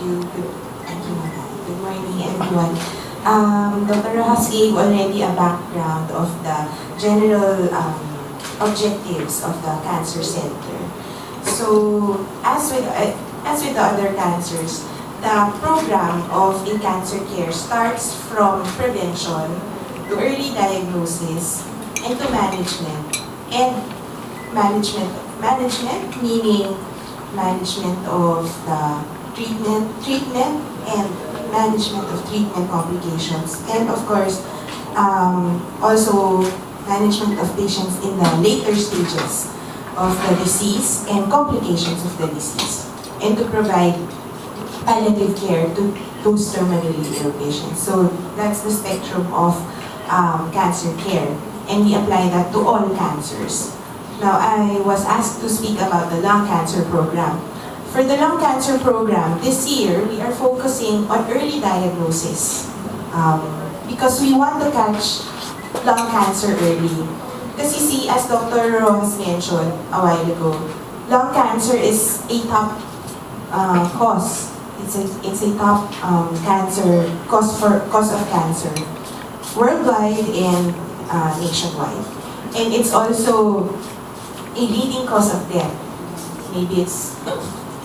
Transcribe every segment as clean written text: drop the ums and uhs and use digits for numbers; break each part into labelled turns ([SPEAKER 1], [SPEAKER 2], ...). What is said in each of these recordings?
[SPEAKER 1] you. Good morning, everyone. Dr. Rojas gave already a background of the general objectives of the Cancer Center. So, as with the other cancers, the program of in cancer care starts from prevention to early diagnosis and to management. And management meaning management of the treatment and management of treatment complications, and of course also management of patients in the later stages of the disease and complications of the disease, and to provide palliative care to those terminally ill patients. So that's the spectrum of cancer care, and we apply that to all cancers. Now, I was asked to speak about the lung cancer program. For the lung cancer program, this year, we are focusing on early diagnosis because we want to catch lung cancer early. Because you see, as Dr. Rojas mentioned a while ago, lung cancer is a top cause. It's a top cause of cancer worldwide and nationwide. And it's also a leading cause of death. Maybe it's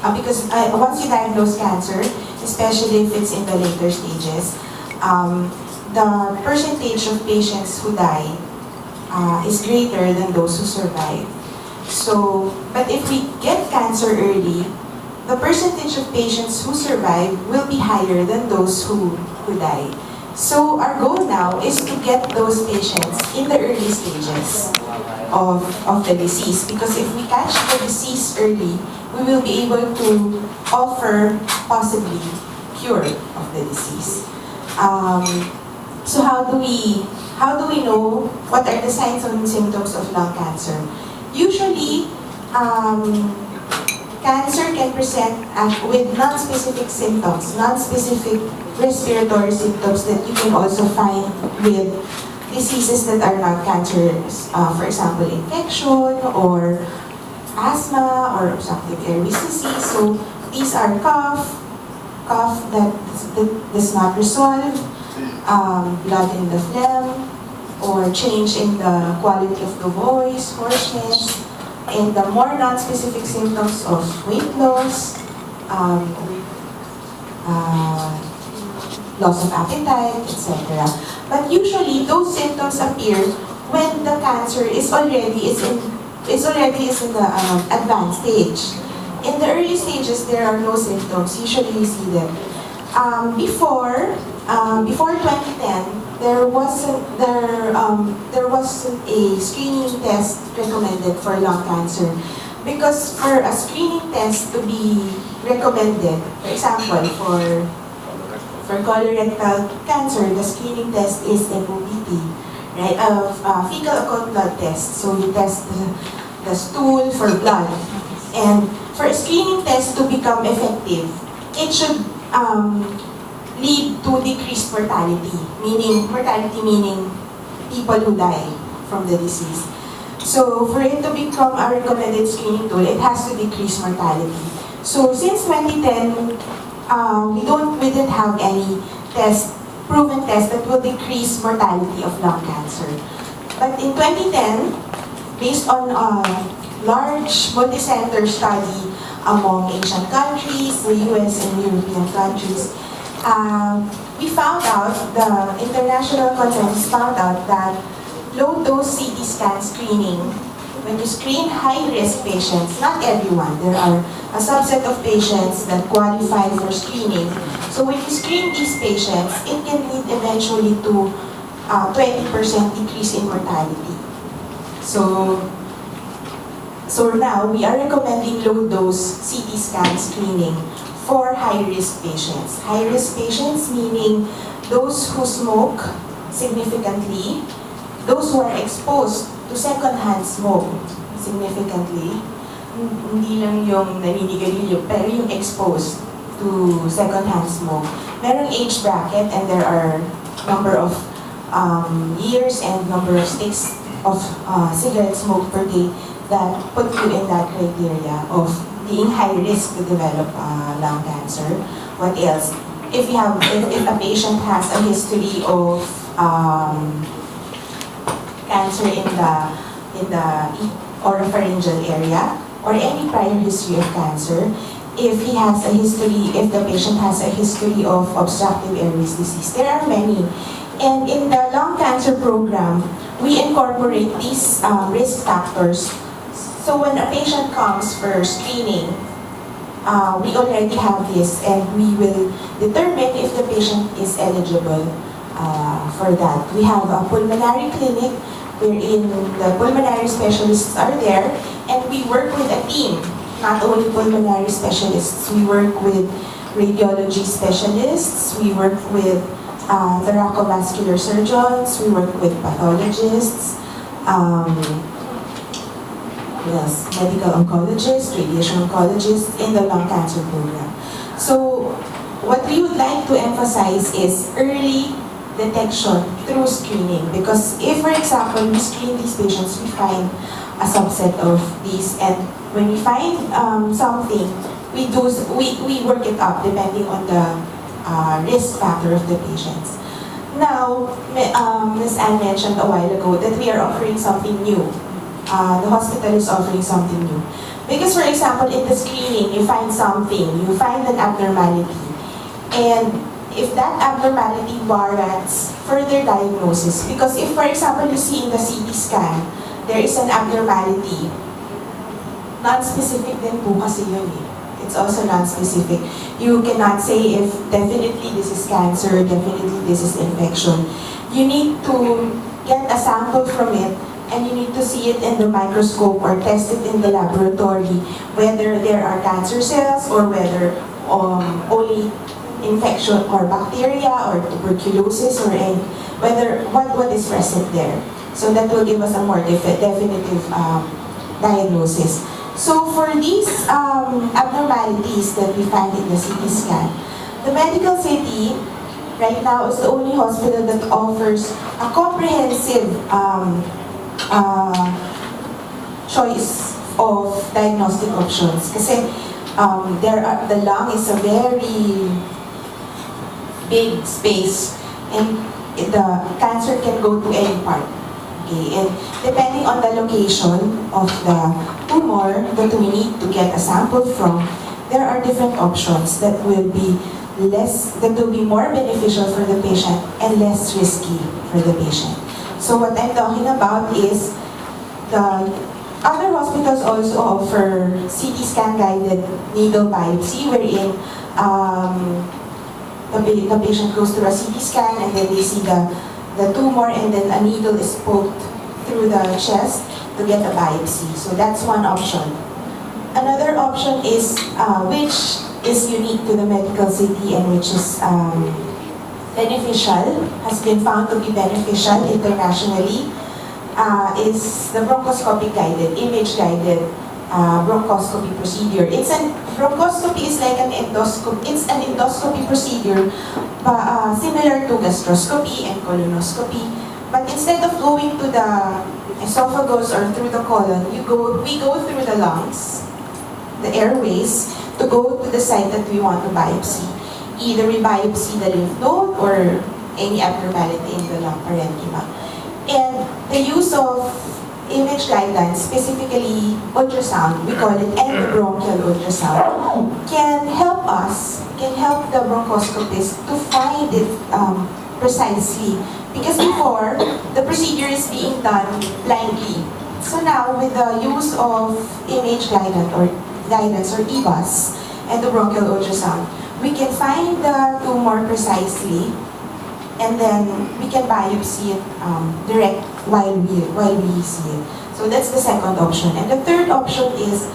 [SPEAKER 1] because once you diagnose cancer, especially if it's in the later stages, the percentage of patients who die is greater than those who survive. So, but if we get cancer early, the percentage of patients who survive will be higher than those who die. So our goal now is to get those patients in the early stages of the disease, because if we catch the disease early, we will be able to offer possibly cure of the disease. So how do we know what are the signs and symptoms of lung cancer? Usually, cancer can present with non-specific symptoms, non-specific respiratory symptoms that you can also find with diseases that are not cancerous. For example, infection or asthma or obstructive airways disease. So these are cough that does not resolve, blood in the phlegm, or change in the quality of the voice, hoarseness, and the more non-specific symptoms of weight loss, loss of appetite, etc. But usually those symptoms appear when the cancer is already in the advanced stage. In the early stages, there are no symptoms. Usually you see them. Before 2010, there wasn't a screening test recommended for lung cancer, because for a screening test to be recommended, for example, for colorectal cancer, the screening test is FOBT, right? Fecal occult blood test. So you test the stool for blood, and for a screening test to become effective, it should lead to decreased mortality, meaning people who die from the disease. So for it to become a recommended screening tool, it has to decrease mortality. So since 2010, we didn't have any proven test that will decrease mortality of lung cancer. But in 2010, based on a large multi-center study among Asian countries, the US and European countries, we found out, the international consensus found out that low-dose CT scan screening, when you screen high-risk patients, not everyone, there are a subset of patients that qualify for screening. So when you screen these patients, it can lead eventually to 20% decrease in mortality. So now we are recommending low-dose CT scan screening for high-risk patients. High-risk patients meaning those who smoke significantly, those who are exposed to secondhand smoke significantly, hindi lang yung naninigarilyo, pero yung exposed to secondhand smoke. Merong age bracket, and there are number of years and number of sticks of cigarette smoke per day that put you in that criteria of being high risk to develop lung cancer. What else? If a patient has a history of cancer in the oropharyngeal area, or any prior history of cancer, if the patient has a history of obstructive airways disease. There are many. And in the lung cancer program, we incorporate these risk factors. So when a patient comes for screening, we already have this, and we will determine if the patient is eligible for that. We have a pulmonary clinic wherein the pulmonary specialists are there, and we work with a team. Not only pulmonary specialists, we work with radiology specialists, we work with thoracovascular surgeons, we work with pathologists, medical oncologists, radiation oncologists in the lung cancer program. So what we would like to emphasize is early detection through screening, because if, for example, we screen these patients, we find a subset of these, and when we find something, we work it up depending on the risk factor of the patients. Now, Ms. Anne mentioned a while ago that we are offering something new. The hospital is offering something new. Because, for example, in the screening, you find something, you find an abnormality, and if that abnormality warrants further diagnosis, because if, for example, you see in the CT scan, there is an abnormality, non-specific din po kasi yun eh. It's also non-specific. You cannot say if definitely this is cancer, definitely this is infection. You need to get a sample from it, and you need to see it in the microscope or test it in the laboratory, whether there are cancer cells or whether only infection or bacteria or tuberculosis or any, what is present there. So that will give us a more definitive diagnosis. So for these abnormalities that we find in the CT scan, the medical city right now is the only hospital that offers a comprehensive choice of diagnostic options. Kasi the lung is a very big space, and the cancer can go to any part. Okay, and depending on the location of the tumor that we need to get a sample from, there are different options that will be more beneficial for the patient and less risky for the patient. So what I'm talking about is the other hospitals also offer CT scan guided needle biopsy, wherein the patient goes through a CT scan and then they see the tumor, and then a needle is poked through the chest to get a biopsy. So that's one option. Another option is, which is unique to the medical city and which is beneficial, has been found to be beneficial internationally, is the bronchoscopic guided, image guided bronchoscopy procedure. Bronchoscopy is like an endoscopy. It's an endoscopy procedure, similar to gastroscopy and colonoscopy. But instead of going to the esophagus or through the colon, we go through the lungs, the airways, to go to the site that we want to biopsy. Either we biopsy the lymph node or any abnormality in the lung parenchyma. And the use of image guidance, specifically ultrasound, we call it endobronchial ultrasound, can help the bronchoscopist to find it precisely. Because before, the procedure is being done blindly. So now, with the use of image guidance or EBUS, endobronchial ultrasound, we can find the tumor precisely, and then we can biopsy it direct while we see it. So that's the second option. And the third option is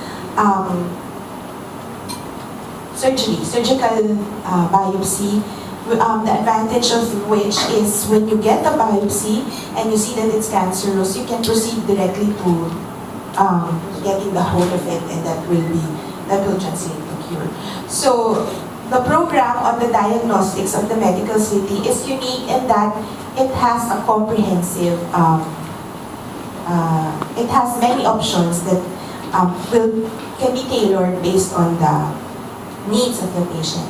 [SPEAKER 1] surgical biopsy. The advantage of which is when you get the biopsy and you see that it's cancerous, you can proceed directly to getting the hold of it, and that will translate to cure. So the program on the diagnostics of the medical city is unique in that it has a comprehensive, it has many options that will can be tailored based on the needs of the patient.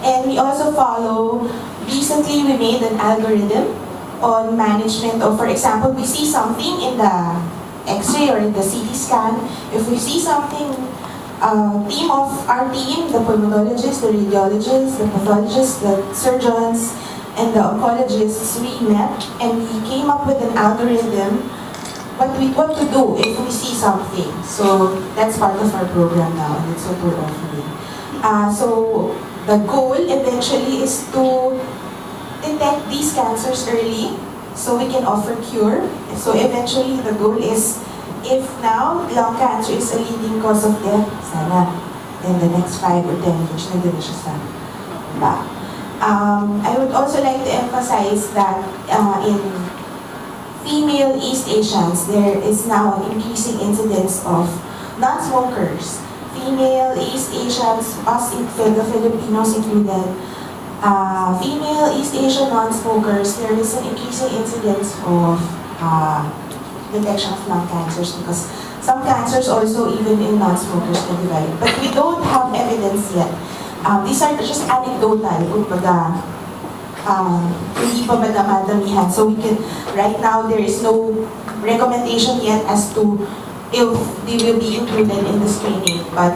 [SPEAKER 1] And we also follow, recently we made an algorithm on management of, for example, we see something in the X-ray or in the CT scan. If we see something, team of our team, the pulmonologists, the radiologists, the pathologists, the surgeons, and the oncologists, we met and we came up with an algorithm what to do if we see something. So that's part of our program now, and it's what we're offering. So the goal eventually is to detect these cancers early so we can offer cure. So eventually the goal is, if now lung cancer is a leading cause of death, sana in the next 5 or 10 years, nandun na siya sa back. I would also like to emphasize that in female East Asians, there is now an increasing incidence of non-smokers. Female East Asians, us in the Filipinos included, female East Asian non-smokers, there is an increasing incidence of detection of lung cancers, because some cancers also even in non-smokers can develop. But we don't have evidence yet. These are just anecdotal, kumbaga, hindi pa madamihan. So we can, right now there is no recommendation yet as to if they will be included in the screening. But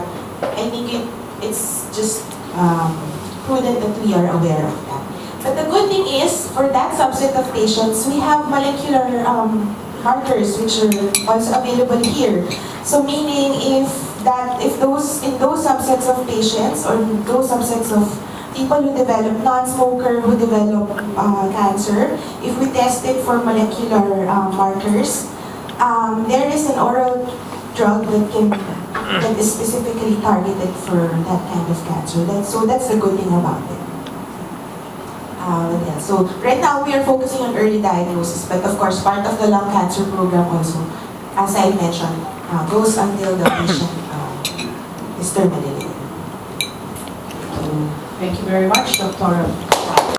[SPEAKER 1] I think it's just prudent that we are aware of that. But the good thing is, for that subset of patients, we have molecular markers which are also available here. So meaning in those subsets of patients, or those subsets of people who develop, non-smoker who develop cancer, if we test it for molecular markers, there is an oral drug that is specifically targeted for that kind of cancer. So that's the good thing about it. Yeah. So right now we are focusing on early diagnosis, but of course part of the lung cancer program also, as I mentioned, goes until the patient is terminally ill.
[SPEAKER 2] Thank you very much, Dr.